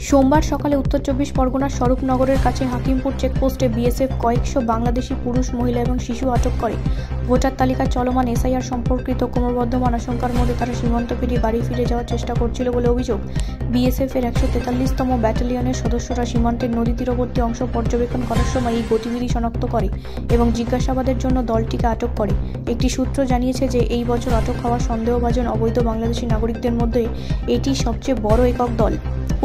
সোমবার সকালে উত্তর চব্বিশ পরগনার স্বরূপনগরের কাছে হাকিমপুর চেকপোস্টে বিএসএফ কয়েকশো বাংলাদেশি পুরুষ, মহিলা এবং শিশু আটক করে। ভোটার তালিকার চলমান এসআইআর সম্পর্কিত ক্রমবর্ধমান আশঙ্কার মধ্যে তারা সীমান্ত পেরিয়ে বাড়ি ফিরে যাওয়ার চেষ্টা করছিল বলে অভিযোগ। বিএসএফ এর 143তম ব্যাটালিয়নের সদস্যরা সীমান্তের নদী তীরবর্তী অংশ পর্যবেক্ষণ করার সময় এই গতিবিধি শনাক্ত করে এবং জিজ্ঞাসাবাদের জন্য দলটিকে আটক করে। একটি সূত্র জানিয়েছে যে এই বছর আটক হওয়া সন্দেহভাজন অবৈধ বাংলাদেশি নাগরিকদের মধ্যে এটি সবচেয়ে বড় একক দল।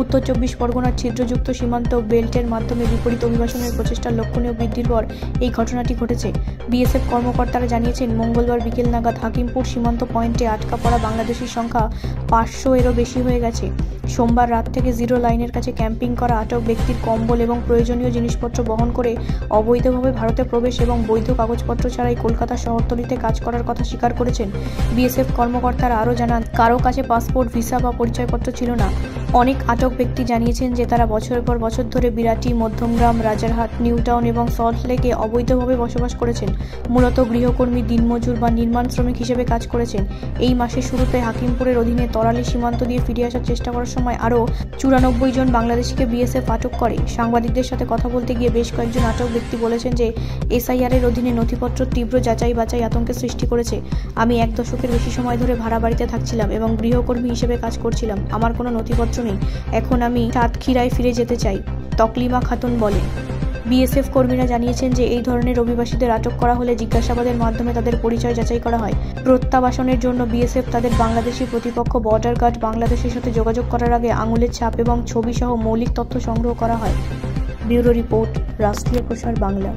উত্তর চব্বিশ পরগনার ছিদ্রযুক্ত সীমান্ত বেল্টের মাধ্যমে বিপরীত অভিবাসনের প্রচেষ্টার লক্ষণীয় বৃদ্ধির পর এই ঘটনাটি ঘটেছে। বিএসএফ কর্মকর্তারা জানিয়েছেন, মঙ্গলবার বিকেল নাগাদ হাকিমপুর সীমান্ত পয়েন্টে আটকা পড়া বাংলাদেশির সংখ্যা 500-এরও বেশি হয়ে গেছে। সোমবার রাত থেকে জিরো লাইনের কাছে ক্যাম্পিং করা আটক ব্যক্তির কম্বল এবং প্রয়োজনীয় জিনিসপত্র বহন করে অবৈধভাবে ভারতে প্রবেশ এবং বৈধ কাগজপত্র ছাড়াই কলকাতা শহরতলিতে কাজ করার কথা স্বীকার করেছেন। বিএসএফ কর্মকর্তারা আরও জানান, কারো কাছে পাসপোর্ট, ভিসা বা পরিচয়পত্র ছিল না। অনেক আটক ব্যক্তি জানিয়েছেন যে তারা বছরের পর বছর ধরে বিরাটি, মধ্যমগ্রাম, রাজারহাট, নিউটাউন এবং সল্টলেকে অবৈধভাবে বসবাস করেছেন। মূলত গৃহকর্মী, দিনমজুর বা নির্মাণ শ্রমিক হিসেবে কাজ করেছেন। এই মাসের শুরুতে হাকিমপুরের অধীনে তরালি সীমান্ত দিয়ে ফিরে আসার চেষ্টা করার সময় আরও 94 জন বাংলাদেশিকে বিএসএফ আটক করে। সাংবাদিকদের সাথে কথা বলতে গিয়ে বেশ কয়েকজন আটক ব্যক্তি বলেছেন যে এসআইআর-এর অধীনে নথিপত্র তীব্র যাচাই বাছাই আতঙ্কের সৃষ্টি করেছে। আমি 1 দশকের বেশি সময় ধরে ভাড়া বাড়িতে থাকছিলাম এবং গৃহকর্মী হিসেবে কাজ করছিলাম। আমার কোনো নথিপত্র নেই। এখন আমি সাতক্ষীরায় ফিরে যেতে চাই, তকলিমা খাতুন বলেন। বিএসএফ কর্মীরা জানিয়েছেন যে এই ধরনের অভিবাসীদের আটক করা হলে জিজ্ঞাসাবাদের মাধ্যমে তাদের পরিচয় যাচাই করা হয়। প্রত্যাবাসনের জন্য বিএসএফ তাদের বাংলাদেশি প্রতিপক্ষ বর্ডার গার্ড বাংলাদেশের সাথে যোগাযোগ করার আগে আঙুলের ছাপ এবং ছবি সহ মৌলিক তথ্য সংগ্রহ করা হয়। ব্যুরো রিপোর্ট, রাষ্ট্রীয় প্রসার বাংলা।